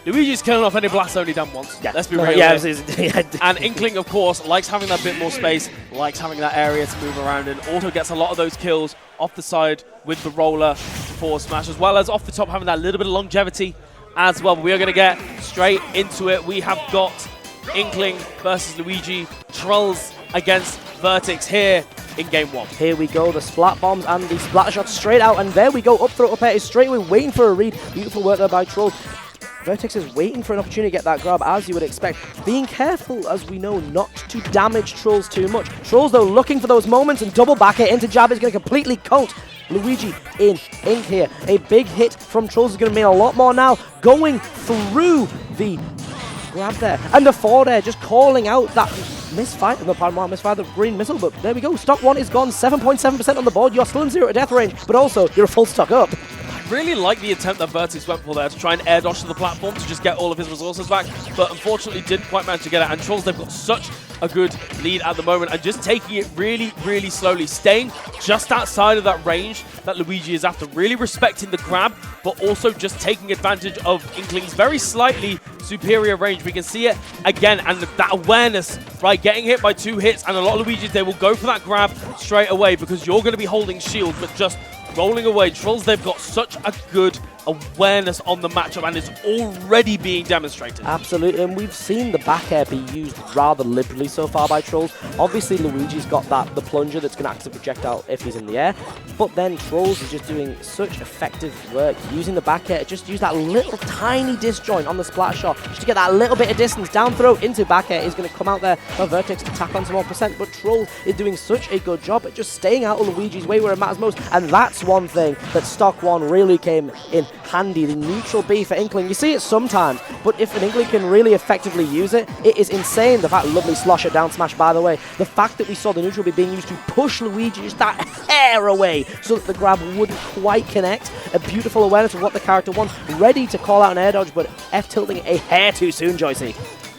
Luigi's killing off any blasts only done once. Yeah. Let's be real. Yeah, And Inkling, of course, likes having that bit more space, likes having that area to move around, and also gets a lot of those kills off the side with the roller forward smash, as well as off the top having that little bit of longevity as well. But we are going to get straight into it. We have got Inkling versus Luigi, Truls against Vertix here in game 1. Here we go, the splat bombs and the splatter shots straight out, and there we go, up throw, up air is straight away, waiting for a read. Beautiful work there by Truls. Vertix is waiting for an opportunity to get that grab, as you would expect. Being careful, as we know, not to damage Truls too much. Truls, though, looking for those moments, and double back it into jab is going to completely coat Luigi in ink here. A big hit from Truls is going to mean a lot more now. Going through the grab there, and the forward air just calling out that misfire, misfire the green missile, but there we go. Stock 1 is gone, 7.7% on the board. You're still in 0 to death range, but also you're a full stock up. Really like the attempt that Vertix went for there to try and air dodge to the platform to just get all of his resources back, but unfortunately didn't quite manage to get it. And Truls, they've got such a good lead at the moment and just taking it really, really slowly, staying just outside of that range that Luigi is after, really respecting the grab, but also just taking advantage of Inkling's very slightly superior range. We can see it again, and that awareness, right, getting hit by 2 hits, and a lot of Luigis, they will go for that grab straight away because you're going to be holding shield, but just rolling away. Truls, they've got such a good awareness on the matchup, and it's already being demonstrated. Absolutely, and we've seen the back air be used rather liberally so far by Truls. Obviously, Luigi's got the plunger that's going to act as a projectile if he's in the air, but then Truls is just doing such effective work using the back air. Just use that little tiny disjoint on the splash shot just to get that little bit of distance. Down throw into back air is going to come out there for Vertix to tack on some more percent, but Truls is doing such a good job at just staying out of Luigi's way where it matters most, and that's one thing that Stock 1 really came in handy, the neutral B for Inkling. You see it sometimes, but if an Inkling can really effectively use it, it is insane. The fact, lovely slosher down smash by the way, the fact that we saw the neutral B being used to push Luigi just that hair away so that the grab wouldn't quite connect. A beautiful awareness of what the character wants, ready to call out an air dodge, but F-tilting a hair too soon, Joycey.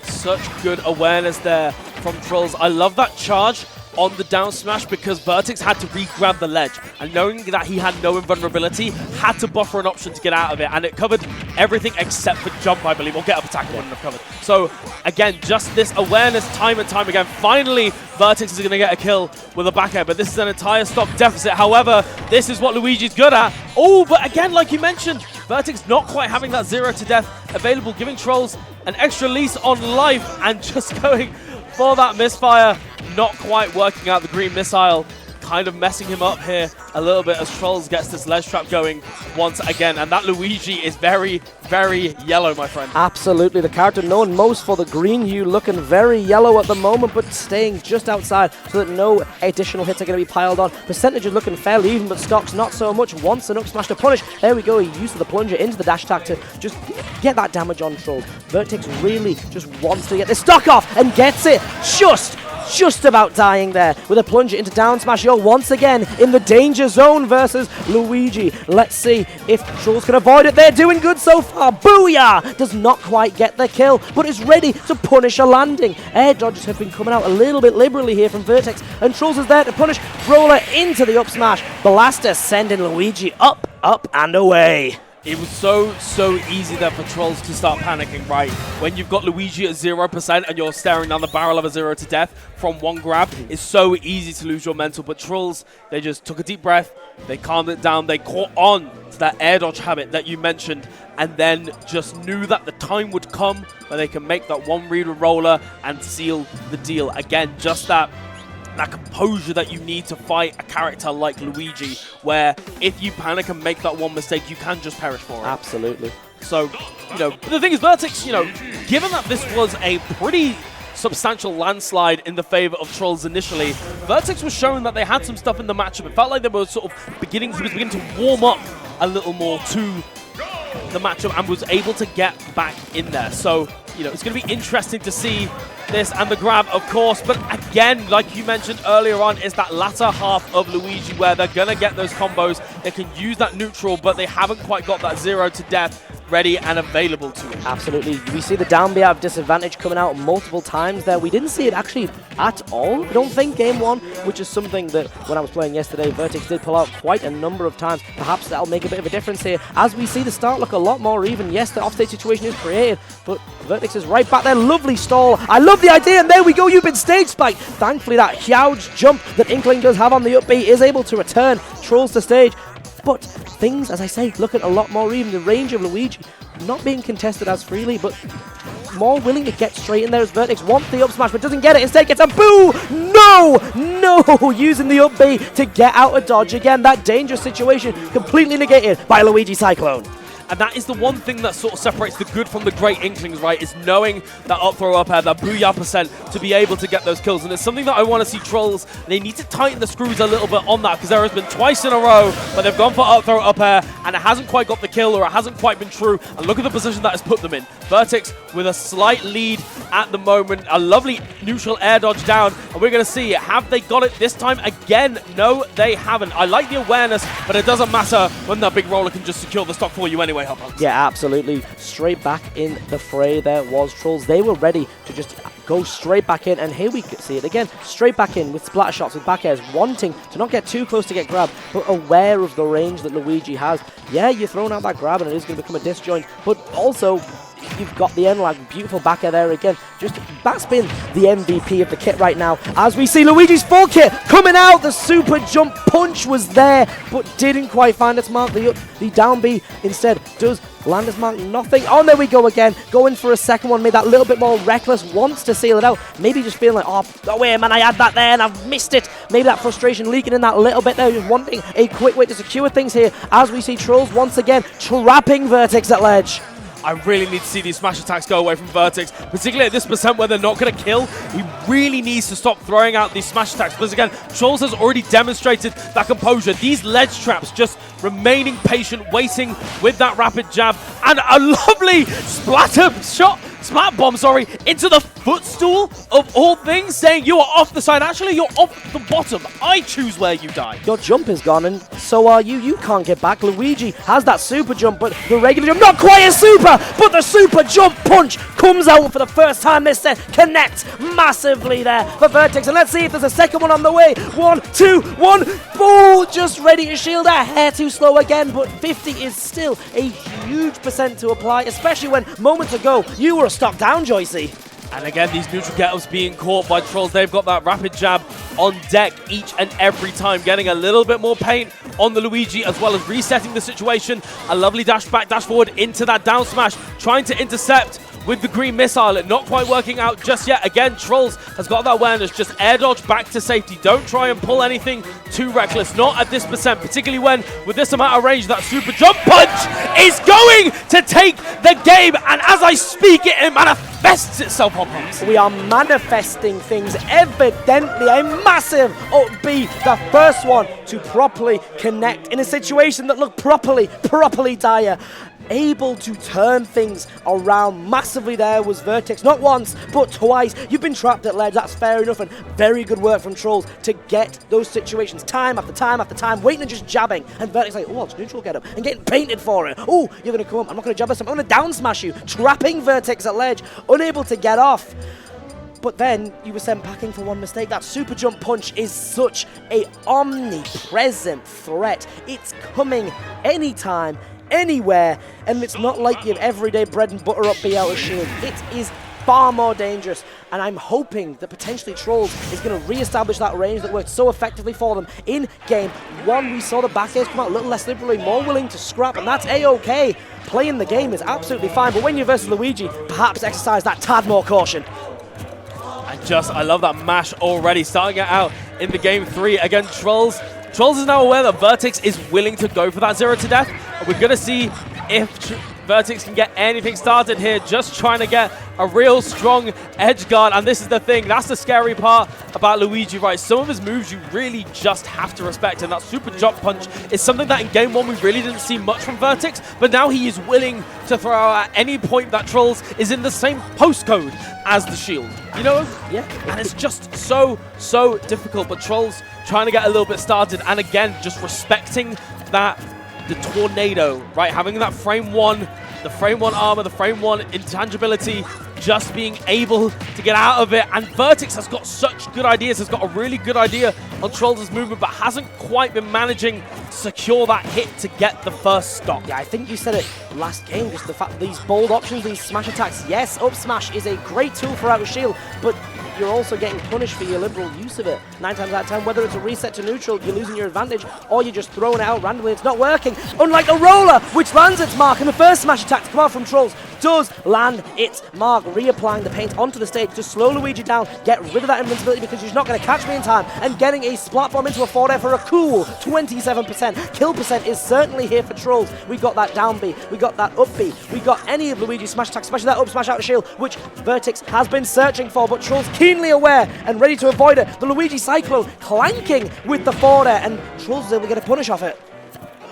Such good awareness there from Truls. I love that charge on the down smash because Vertix had to re-grab the ledge, and knowing that he had no invulnerability, had to buffer an option to get out of it, and it covered everything except for jump, I believe, or get up attack it wouldn't have covered. So again, just this awareness time and time again. Finally, Vertix is going to get a kill with a back air, but this is an entire stock deficit. However, this is what Luigi's good at. Oh, but again, like you mentioned, Vertix not quite having that 0 to death available, giving Truls an extra lease on life, and just going for that misfire. Not quite working out the green missile, kind of messing him up here a little bit as Truls gets this ledge trap going once again. And that Luigi is very, very yellow, my friend. Absolutely, the character known most for the green hue, looking very yellow at the moment, but staying just outside so that no additional hits are going to be piled on. Percentage is looking fairly even, but Stock's not so much. Wants an up smash to punish. There we go, he used the plunger into the dash attack to just get that damage on Truls. Vertix really just wants to get this stock off and gets it just about dying there with a plunger into down smash. You're once again in the danger zone versus Luigi. Let's see if Truls can avoid it. They're doing good so far. Booyah! Does not quite get the kill, but is ready to punish a landing. Air dodges have been coming out a little bit liberally here from Vertix, and Truls is there to punish. Roller into the up smash. Blaster sending Luigi up, and away. It was so easy there for Truls to start panicking, right? When you've got Luigi at 0% and you're staring down the barrel of a 0 to death from one grab, it's so easy to lose your mental. But Truls, they just took a deep breath, they calmed it down, they caught on to that air dodge habit that you mentioned, and then just knew that the time would come where they can make that one read with roller and seal the deal. Again, just that composure that you need to fight a character like Luigi, where if you panic and make that one mistake, you can just perish for it. Absolutely. So, the thing is, Vertix, given that this was a pretty substantial landslide in the favor of Truls initially, Vertix was showing that they had some stuff in the matchup. It felt like they were sort of beginning to warm up a little more to the matchup and was able to get back in there. So, it's going to be interesting to see this and the grab, of course, but again, like you mentioned earlier on, is that latter half of Luigi where they're going to get those combos. They can use that neutral, but they haven't quite got that 0 to death. ready and available to him. Absolutely. We see the down B out of disadvantage coming out multiple times there. We didn't see it actually at all, I don't think, game one, which is something that when I was playing yesterday, Vertix did pull out quite a number of times. Perhaps that'll make a bit of a difference here as we see the start look a lot more even. Yes, the offstage situation is created, but Vertix is right back there. Lovely stall. I love the idea, and there we go. You've been stage spiked. Thankfully, that huge jump that Inkling does have on the up B is able to return Truls to stage. But things, as I say, looking a lot more even. The range of Luigi not being contested as freely, but more willing to get straight in there as Vertix wants the up smash, but doesn't get it. Instead gets a boo! No! Using the up B to get out of dodge. Again, that dangerous situation completely negated by Luigi Cyclone. And that is the one thing that sort of separates the good from the great Inklings, right? Is knowing that up throw up air, that booyah percent to be able to get those kills. And it's something that I want to see Trolls. They need to tighten the screws a little bit on that, because there has been twice in a row but they've gone for up throw up air and it hasn't quite got the kill, or it hasn't quite been true. And look at the position that has put them in. Vertix with a slight lead at the moment. A lovely neutral air dodge down. And we're going to see, have they got it this time again? No, they haven't. I like the awareness, but it doesn't matter when that big roller can just secure the stock for you anyway. Yeah, absolutely. Straight back in the fray there was Trolls. They were ready to just go straight back in, and here we see it again. Straight back in with splatter shots, with back airs, wanting to not get too close to get grabbed, but aware of the range that Luigi has. Yeah, you're throwing out that grab and it is going to become a disjoint, but also you've got the end lag. Beautiful back air there again. Just, that's been the MVP of the kit right now. As we see Luigi's full kit coming out, the super jump punch was there, but didn't quite find its mark. The down B instead does land its mark. Nothing. Oh, there we go again. Going for a second one. Made that little bit more reckless. Wants to seal it out. Maybe just feeling like, oh wait, man, I had that there and I've missed it. Maybe that frustration leaking in that little bit there. Just wanting a quick way to secure things here. As we see Trolls once again trapping Vertix at ledge. I really need to see these smash attacks go away from Vertix, particularly at this percent where they're not going to kill. He really needs to stop throwing out these smash attacks, because again, Trolls has already demonstrated that composure. These ledge traps, just remaining patient, waiting with that rapid jab, and a lovely splat bomb, into the footstool of all things, saying you are off the side. Actually, you're off the bottom. I choose where you die. Your jump is gone, and so are you. You can't get back. Luigi has that super jump, but the regular jump, not quite a super, but the super jump punch comes out for the first time this set. Connects massively there for Vertix, and let's see if there's a second one on the way. 1, 2, 1, oh, just ready to shield. A hair too slow again, but 50 is still a huge percent to apply, especially when moments ago you were stock down, Joycey. And again, these neutral get-ups being caught by Trolls. They've got that rapid jab on deck each and every time, getting a little bit more paint on the Luigi, as well as resetting the situation. A lovely dash back, dash forward into that down smash, trying to intercept with the green missile. It not quite working out just yet. Again, Trolls has got that awareness. Just air dodge back to safety. Don't try and pull anything too reckless. Not at this percent, particularly when, with this amount of range, that super jump punch is going to take the game. And as I speak, it manifests itself on us. We are manifesting things. Evidently, a massive up B. The first one to properly connect in a situation that looked properly dire. Able to turn things around massively there was Vertix. Not once, but twice. You've been trapped at ledge, that's fair enough, and very good work from Trolls to get those situations time after time after time, waiting and just jabbing. And Vertix like, oh, it's neutral get up, and getting painted for it. Oh, you're going to come up, I'm not going to jab this time, I'm going to down smash you. Trapping Vertix at ledge, unable to get off. But then you were sent packing for one mistake. That super jump punch is such a omnipresent threat. It's coming anytime, anywhere, and it's not like your everyday bread and butter up B out of shield. It is far more dangerous, and I'm hoping that potentially Trolls is going to re-establish that range that worked so effectively for them in game one. We saw the back airs come out a little less liberally, more willing to scrap, and that's a-okay. Playing the game is absolutely fine, but when you're versus Luigi, perhaps exercise that tad more caution. I love that mash already, starting it out in the game 3 again. Trolls is now aware that Vertix is willing to go for that 0 to death. We're going to see if Vertix can get anything started here, just trying to get a real strong edge guard. And this is the thing, that's the scary part about Luigi, right? Some of his moves you really just have to respect, and that super jump punch is something that in game 1 we really didn't see much from Vertix, but now he is willing to throw out at any point that Trolls is in the same postcode as the shield, you know? Yeah. And it's just so difficult, but Trolls trying to get a little bit started, and again, just respecting that the tornado, right? Having that frame 1 the frame 1 armor, the frame 1 intangibility, just being able to get out of it. And Vertix has got such good ideas, has got a really good idea on Truls' movement, but hasn't quite been managing to secure that hit to get the first stock. Yeah, I think you said it last game, just the fact that these bold options, these smash attacks, yes, up smash is a great tool for out of shield, but you're also getting punished for your liberal use of it. 9 times out of 10, whether it's a reset to neutral, you're losing your advantage, or you're just throwing it out randomly, it's not working. Unlike the roller, which lands its mark, and the first smash attack to come out from Truls does land its mark, reapplying the paint onto the stage to slow Luigi down, get rid of that invincibility because you're not going to catch me in time, and getting a splat bomb into a forward air for a cool 27%. Kill percent is certainly here for Truls. We got that down B, we got that up B, we got any of Luigi's smash attacks, especially that up smash out of shield, which Vertix has been searching for, but Truls keenly aware and ready to avoid it. The Luigi Cyclone clanking with the forward air, and Truls is able to get a punish off it.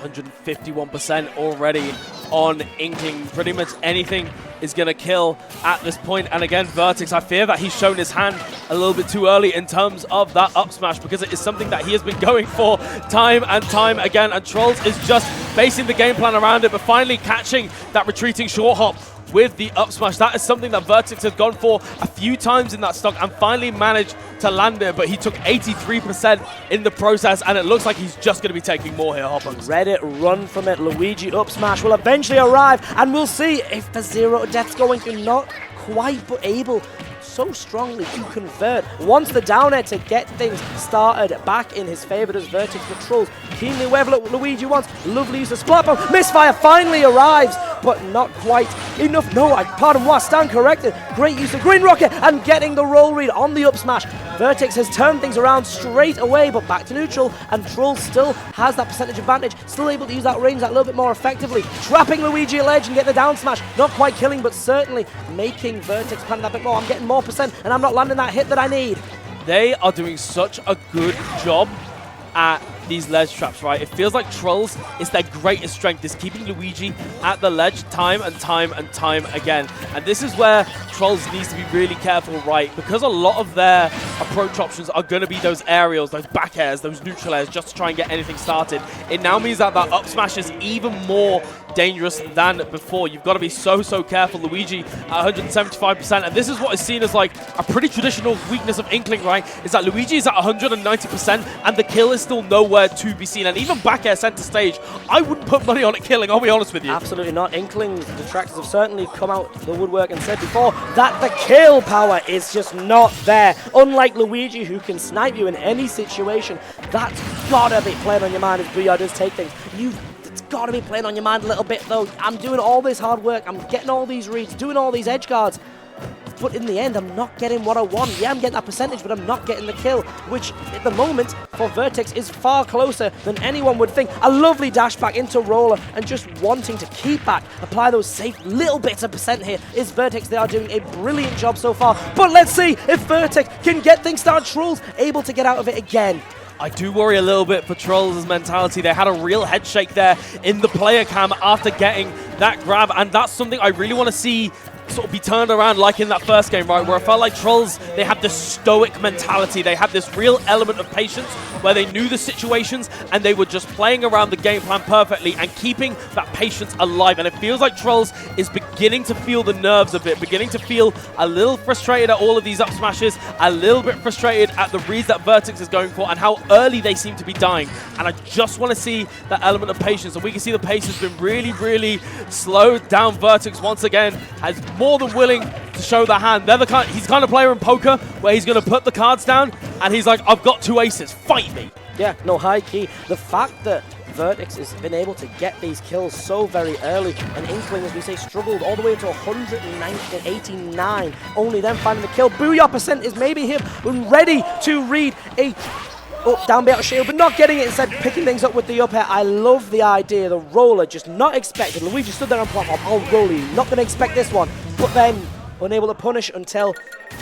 151% already on Inkling. Pretty much anything is going to kill at this point. And again, Vertix, I fear that he's shown his hand a little bit too early in terms of that up smash, because it is something that he has been going for time and time again. And Truls is just basing the game plan around it, but finally catching that retreating short hop with the up smash. That is something that Vertix has gone for a few times in that stock and finally managed to land it, but he took 83% in the process, and it looks like he's just going to be taking more here, Hoppers. Reddit, run from it. Luigi up smash will eventually arrive, and we'll see if the zero to death's going to not quite, but able so strongly to convert. Wants the down air to get things started back in his favor as Vertix patrols. Keenly aware of what Luigi wants. Lovely use of splat bomb. Misfire finally arrives, but not quite enough. No, pardon moi, stand corrected. Great use of green rocket and getting the roll read on the up smash. Vertix has turned things around straight away, but back to neutral, and Truls still has that percentage advantage, still able to use that range that little bit more effectively, trapping Luigi at ledge and getting the down smash. Not quite killing, but certainly making Vertix plan that bit more. I'm getting more percent, and I'm not landing that hit that I need. They are doing such a good job at these ledge traps, right? It feels like Truls is their greatest strength, is keeping Luigi at the ledge time and time and time again. And this is where Truls needs to be really careful, right? Because a lot of their approach options are going to be those aerials, those back airs, those neutral airs, just to try and get anything started. It now means that that up smash is even more dangerous than before. You've got to be so careful. Luigi at 175%, and this is what is seen as like a pretty traditional weakness of Inkling, right? Is that Luigi is at 190% and the kill is still nowhere to be seen. And even back air center stage, I wouldn't put money on it killing, I'll be honest with you. Absolutely not. Inkling's detractors have certainly come out the woodwork and said before that the kill power is just not there. Unlike Luigi, who can snipe you in any situation, that's gotta be playing on your mind as Booyah does take things. It's got to be playing on your mind a little bit, though. I'm doing all this hard work. I'm getting all these reads, doing all these edge guards. But in the end, I'm not getting what I want. Yeah, I'm getting that percentage, but I'm not getting the kill, which at the moment for Vertix is far closer than anyone would think. A lovely dash back into roller and just wanting to keep back, apply those safe little bits of percent here is Vertix. They are doing a brilliant job so far. But let's see if Vertix can get things started. Truls able to get out of it again. I do worry a little bit for Truls' mentality. They had a real head shake there in the player cam after getting that grab, and that's something I really want to see sort of be turned around like in that first game, right, where I felt like Truls, they had this stoic mentality. They had this real element of patience where they knew the situations and they were just playing around the game plan perfectly and keeping that patience alive. And it feels like Truls is beginning to feel the nerves of it, beginning to feel a little frustrated at all of these up smashes, a little bit frustrated at the reads that Vertix is going for and how early they seem to be dying. And I just want to see that element of patience. And we can see the pace has been really slowed down. Vertix once again has more than willing to show the hand. He's the kind of player in poker where he's going to put the cards down and he's like, I've got 2 aces, fight me. Yeah, no, high key. The fact that Vertix has been able to get these kills so very early, and Inkling, as we say, struggled all the way to 189, only then finding the kill. Booyah percent is maybe him ready to read a down B out of shield, but not getting it, instead picking things up with the up air. I love the idea. The roller just not expected. Luigi stood there on platform. I'll roll you. Not going to expect this one. But then unable to punish until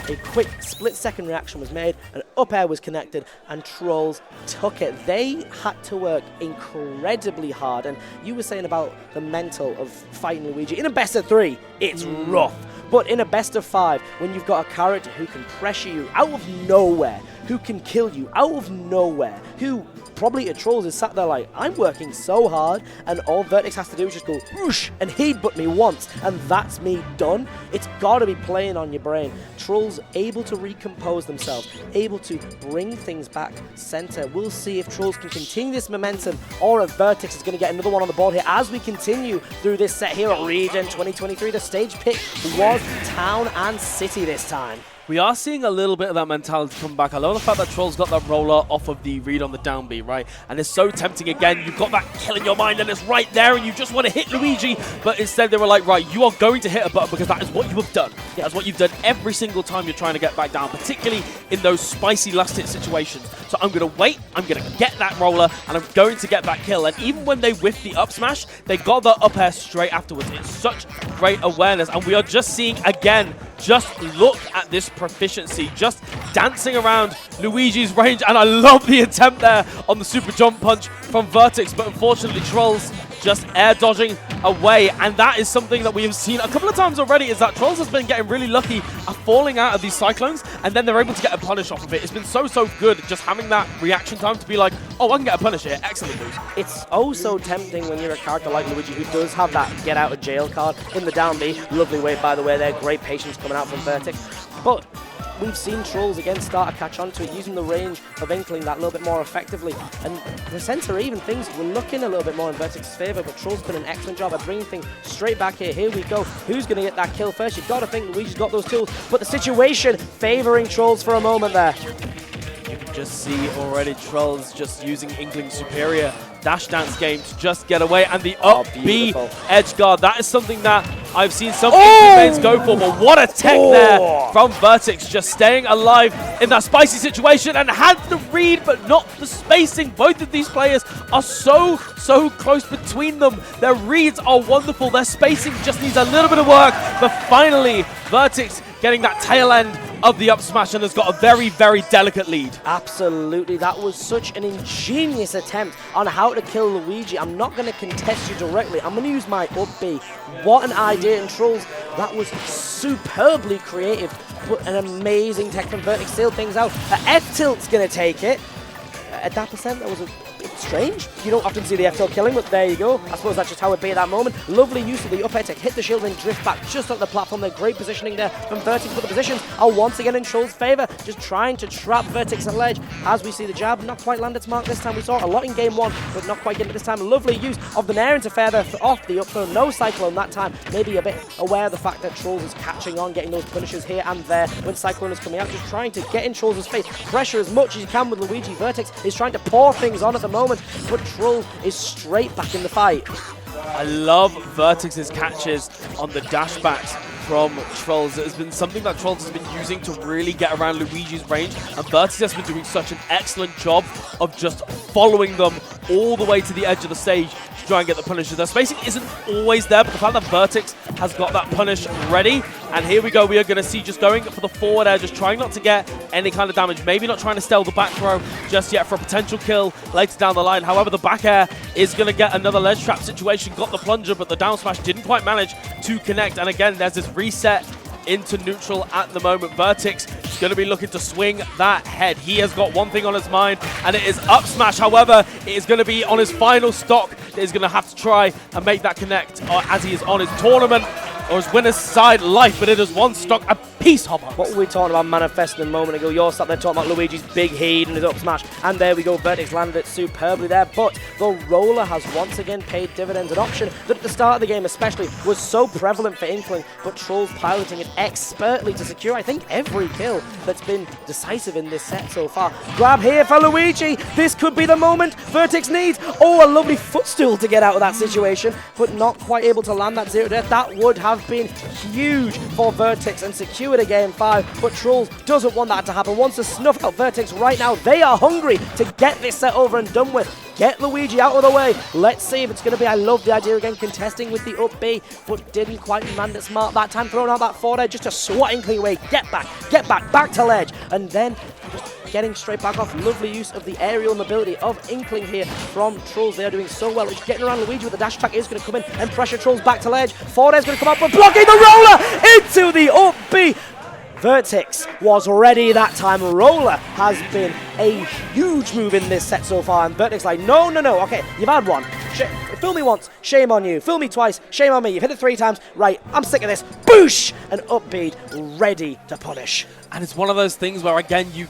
a quick split-second reaction was made, an up air was connected, and Truls took it. They had to work incredibly hard, and you were saying about the mental of fighting Luigi. In a best of 3, it's rough. But in a best of 5, when you've got a character who can pressure you out of nowhere, who can kill you out of nowhere, who probably Trolls is sat there like, I'm working so hard, and all Vertix has to do is just go whoosh and headbutt me once, and that's me done. It's got to be playing on your brain. Trolls able to recompose themselves, able to bring things back center. We'll see if Trolls can continue this momentum, or if Vertix is going to get another one on the board here as we continue through this set here at Regen 2023. The stage pick was Town and City this time. We are seeing a little bit of that mentality come back. I love the fact that Trolls got that roller off of the read on the down B, right? And it's so tempting again. You've got that kill in your mind and it's right there and you just want to hit Luigi. But instead they were like, right, you are going to hit a button because that is what you have done. That's what you've done every single time you're trying to get back down, particularly in those spicy last hit situations. So I'm going to wait, I'm going to get that roller, and I'm going to get that kill. And even when they whiffed the up smash, they got the up air straight afterwards. It's such great awareness. And we are just seeing, again, just look at this proficiency, just dancing around Luigi's range, and I love the attempt there on the super jump punch from Vertix, but unfortunately Trolls just air dodging away, and that is something that we have seen a couple of times already, is that Trolls has been getting really lucky at falling out of these cyclones, and then they're able to get a punish off of it. It's been so good just having that reaction time to be like, oh, I can get a punish here, excellent moves. It's oh so tempting when you're a character like Luigi who does have that get out of jail card in the down B. Lovely wave, by the way, there, great patience coming out from Vertix. But we've seen Trolls again start to catch on to it, using the range of Inkling that little bit more effectively. And the center even, things were looking a little bit more in Vertix's favour, but Trolls done an excellent job of bringing things straight back here. Here we go. Who's going to get that kill first? You've got to think Luigi's got those tools, but the situation favouring Trolls for a moment there. You can just see already Trolls just using Inkling's superior dash dance game to just get away, and the up B edge guard. That is something that I've seen some Inkling mains go for, but what a tech there from Vertix, just staying alive in that spicy situation and had the read but not the spacing. Both of these players are so close between them. Their reads are wonderful, their spacing just needs a little bit of work, but finally Vertix getting that tail end of the up smash and has got a very delicate lead. Absolutely, that was such an ingenious attempt on how to kill Luigi. I'm not going to contest you directly, I'm going to use my up B. What an idea, and Trolls, that was superbly creative, but an amazing tech from Vertix, sealed things out. F-tilt's going to take it. At that percent, that was a bit strange. You don't often see the F-tilt killing, but there you go. I suppose that's just how it be at that moment. Lovely use of the up air tech, hit the shield and drift back just off the platform there. Great positioning there from Vertix, but the positions are once again in Trolls' favour. Just trying to trap Vertix at ledge as we see the jab not quite land its mark this time. We saw a lot in game one, but not quite getting it this time. Lovely use of the Nair interfere there off the up throw. No Cyclone that time. Maybe a bit aware of the fact that Trolls is catching on, getting those punishes here and there when Cyclone is coming out. Just trying to get in Trolls' face. Pressure as much as you can with Luigi. Vertix is trying to pour things on at the moment, but Trolls is straight back in the fight. I love Vertix's catches on the dashbacks from Trolls. It has been something that Trolls has been using to really get around Luigi's range, and Vertix has been doing such an excellent job of just following them all the way to the edge of the stage to try and get the punishes. Their spacing isn't always there, but the fact that Vertix has got that punish ready, and here we go, we are going to see just going for the forward air, just trying not to get any kind of damage, maybe not trying to steal the back throw just yet for a potential kill later down the line. However, the back air is going to get another ledge trap situation, got the plunger, but the down smash didn't quite manage to connect, and again, there's this reset into neutral at the moment. Vertix is going to be looking to swing that head. He has got one thing on his mind, and it is up smash. However, it is going to be on his final stock that he's going to have to try and make that connect as he is on his tournament or his winner's side life, but it is one stock apiece, Hopper. What were we talking about manifesting a moment ago? You're sat there talking about Luigi's big heat and his up smash, and there we go, Vertix landed it superbly there, but the roller has once again paid dividends, an option that at the start of the game especially was so prevalent for Inkling, but Trolls piloting it expertly to secure, I think, every kill that's been decisive in this set so far. Grab here for Luigi, this could be the moment Vertix needs. Oh, a lovely footstool to get out of that situation, but not quite able to land that 0 death. That would have been huge for Vertix and secured a game 5, but Trolls doesn't want that to happen, wants to snuff out Vertix right now. They are hungry to get this set over and done with. Get Luigi out of the way. Let's see if it's going to be, I love the idea again, contesting with the up B, but didn't quite land it smart that time, throwing out that forward edge just to swat Inkling away. Get back to ledge, and then just getting straight back off. Lovely use of the aerial mobility of Inkling here from Trolls. They are doing so well. It's getting around Luigi with the dash attack is going to come in and pressure Trolls back to ledge. Forward air is going to come up, but blocking the roller into the up B. Vertix was ready that time. Roller has been a huge move in this set so far, and Vertix like, no, okay, you've had one. Fool me once, shame on you. Fool me twice, shame on me. You've hit it 3 times, right, I'm sick of this. Boosh! An upbeat, ready to punish. And it's one of those things where, again, you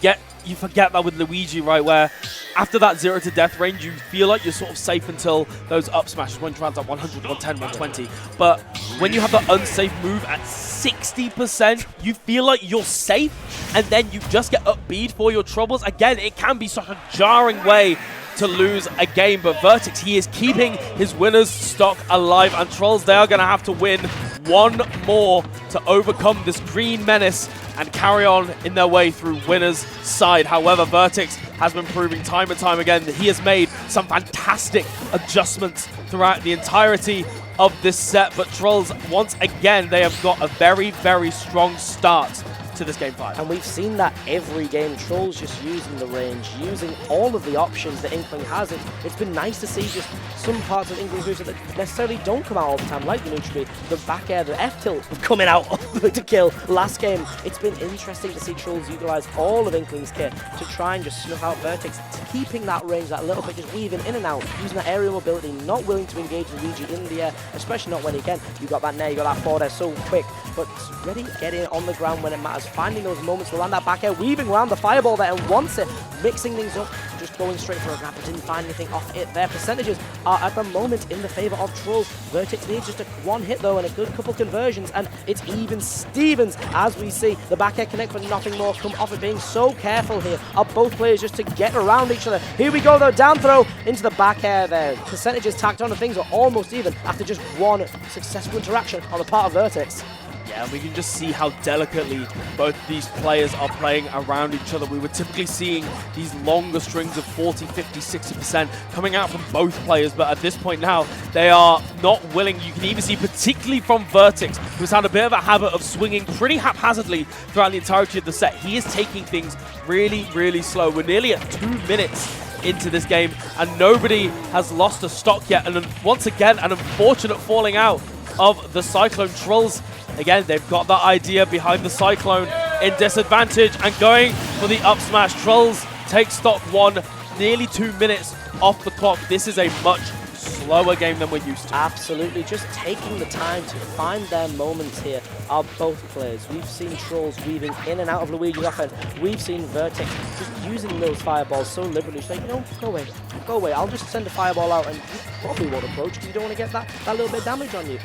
forget that with Luigi, right, where after that 0 to death range, you feel like you're sort of safe until those up smashes when rounds at 100, 110, 120. But when you have the unsafe move at 60%, you feel like you're safe, and then you just get upbeat for your troubles. Again, it can be such a jarring way to lose a game, but Vertix, he is keeping his winner's stock alive, and Truls, they are going to have to win one more to overcome this green menace and carry on in their way through winner's side. However, Vertix has been proving time and time again that he has made some fantastic adjustments throughout the entirety of this set, but Truls, once again, they have got a very, very strong start to this game 5. And we've seen that every game. Truls just using the range, using all of the options that Inkling has. It's been nice to see just some parts of Inkling's moves that necessarily don't come out all the time, like the neutral B, the back air, the F tilt coming out to kill last game. It's been interesting to see Truls utilize all of Inkling's kit to try and just snuff out Vertix, keeping that range that little bit, just weaving in and out, using that aerial mobility, not willing to engage Luigi in the air, especially not when, again, you got that nair, you got that forward air so quick, but ready to get in on the ground when it matters, finding those moments to land that back air, weaving around the fireball there, and once it, mixing things up, just going straight for a grab, but didn't find anything off it. Their percentages are at the moment in the favor of Truls. Vertix needs just a one hit though and a good couple conversions, and it's even Stevens as we see the back air connect but nothing more come off it. Being so careful here are both players just to get around each other. Here we go though, down throw into the back air there. Percentages tacked on and things are almost even after just one successful interaction on the part of Vertix. Yeah, and we can just see how delicately both these players are playing around each other. We were typically seeing these longer strings of 40, 50, 60% coming out from both players, but at this point now, they are not willing. You can even see, particularly from Vertix, who's had a bit of a habit of swinging pretty haphazardly throughout the entirety of the set. He is taking things really, really slow. We're nearly at 2 minutes into this game, and nobody has lost a stock yet. And once again, an unfortunate falling out of the Cyclone. Truls, again, they've got that idea behind the Cyclone in disadvantage and going for the up smash. Truls take stock 1, nearly 2 minutes off the clock. This is a much slower game than we're used to. Absolutely, just taking the time to find their moments here are both players. We've seen Truls weaving in and out of Luigi's offense. We've seen Vertix just using those fireballs so liberally. She's like, no, go away. I'll just send a fireball out and you probably won't approach because you don't want to get that little bit of damage on you.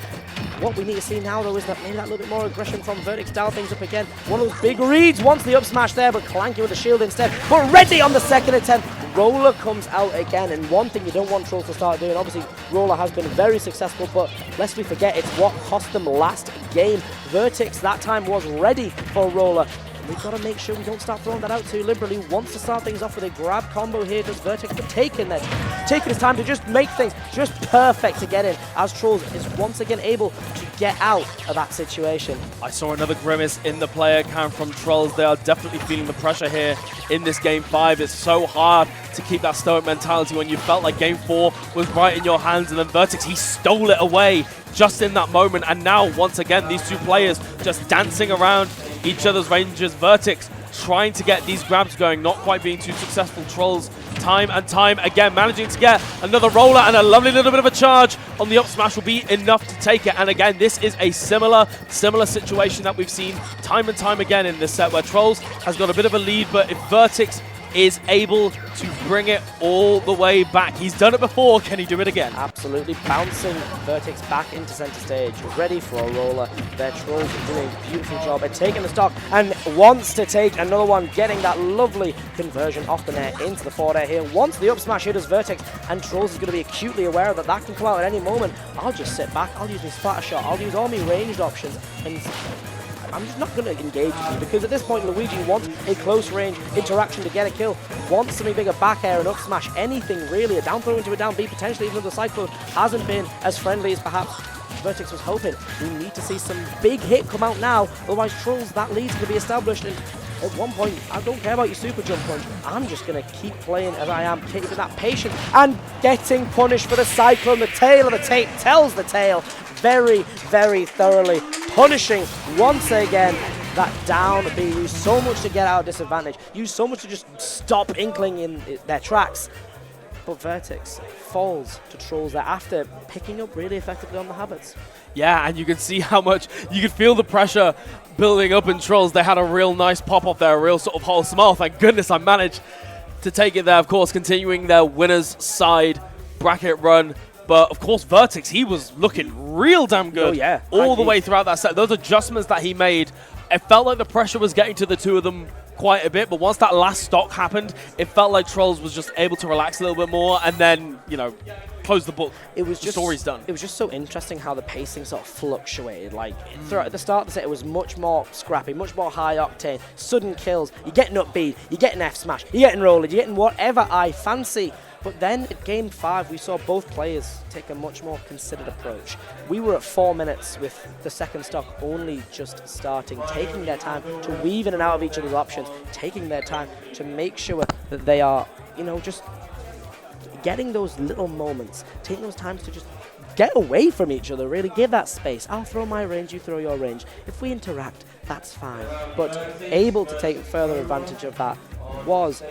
What we need to see now, though, is that maybe that little bit more aggression from Vertix, dial things up again. One of those big reads, wants the up smash there, but clanky with the shield instead. But ready on the second attempt. Roller comes out again, and one thing you don't want Truls to start doing, obviously Roller has been very successful, but lest we forget, it's what cost them last game. Vertix that time was ready for Roller. We've got to make sure we don't start throwing that out too liberally. Wants to start things off with a grab combo here, does Vertix, but taking his time to just make things just perfect to get in, as Truls is once again able to get out of that situation. I saw another grimace in the player count from Truls. They are definitely feeling the pressure here in this game 5. It's so hard to keep that stoic mentality when you felt like game 4 was right in your hands, and then Vertix, he stole it away just in that moment. And now, once again, these two players just dancing around each other's ranges. Vertix trying to get these grabs going, not quite being too successful. Truls time and time again managing to get another roller, and a lovely little bit of a charge on the up smash will be enough to take it. And again, this is a similar situation that we've seen time and time again in this set, where Truls has got a bit of a lead, but if Vertix is able to bring it all the way back. He's done it before, can he do it again? Absolutely, bouncing Vertix back into center stage, ready for a roller. Their Truls are doing a beautiful job at taking the stock and wants to take another one, getting that lovely conversion off the net into the forward air here. Once the up smash hit as Vertix, and Truls is going to be acutely aware that that can come out at any moment. I'll just sit back, I'll use my splatter shot, I'll use all my ranged options, and I'm just not going to engage with you, because at this point Luigi wants a close range interaction to get a kill, wants something bigger back air, and up smash, anything really, a down throw into a down B, potentially even though the Cyclone hasn't been as friendly as perhaps Vertix was hoping. We need to see some big hit come out now, otherwise Truls, that lead's going to be established, and at one point, I don't care about your super jump punch, I'm just going to keep playing as I am, keeping that patience, and getting punished for the Cyclone. The tail of the tape tells the tale very, very thoroughly, punishing once again that down B, used so much to get out of disadvantage, used so much to just stop Inkling in their tracks. But Vertix falls to Truls there after picking up really effectively on the habits. Yeah, and you can see how much, you can feel the pressure building up in Truls. They had a real nice pop off there, a real sort of wholesome, oh, thank goodness I managed to take it there, of course, continuing their winner's side bracket run. But, of course, Vertix, he was looking real damn good. Oh, yeah. All the way throughout that set. Those adjustments that he made, it felt like the pressure was getting to the two of them quite a bit, but once that last stock happened, it felt like Truls was just able to relax a little bit more and then, you know, close the book. It was the story's done. It was just so interesting how the pacing sort of fluctuated. Like, throughout the start of the set, it was much more scrappy, much more high octane, sudden kills. You're getting up B, you're getting F smash, you're getting rolled, you're getting whatever I fancy. But then at game 5, we saw both players take a much more considered approach. We were at 4 minutes with the second stock only just starting, taking their time to weave in and out of each other's options, taking their time to make sure that they are, you know, just getting those little moments, taking those times to just get away from each other, really give that space. I'll throw my range, you throw your range. If we interact, that's fine. But able to take further advantage of that was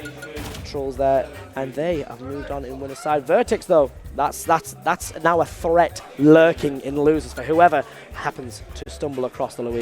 Truls there, and they have moved on in winner's side. Vertix, though, that's now a threat lurking in losers for whoever happens to stumble across the Luigi.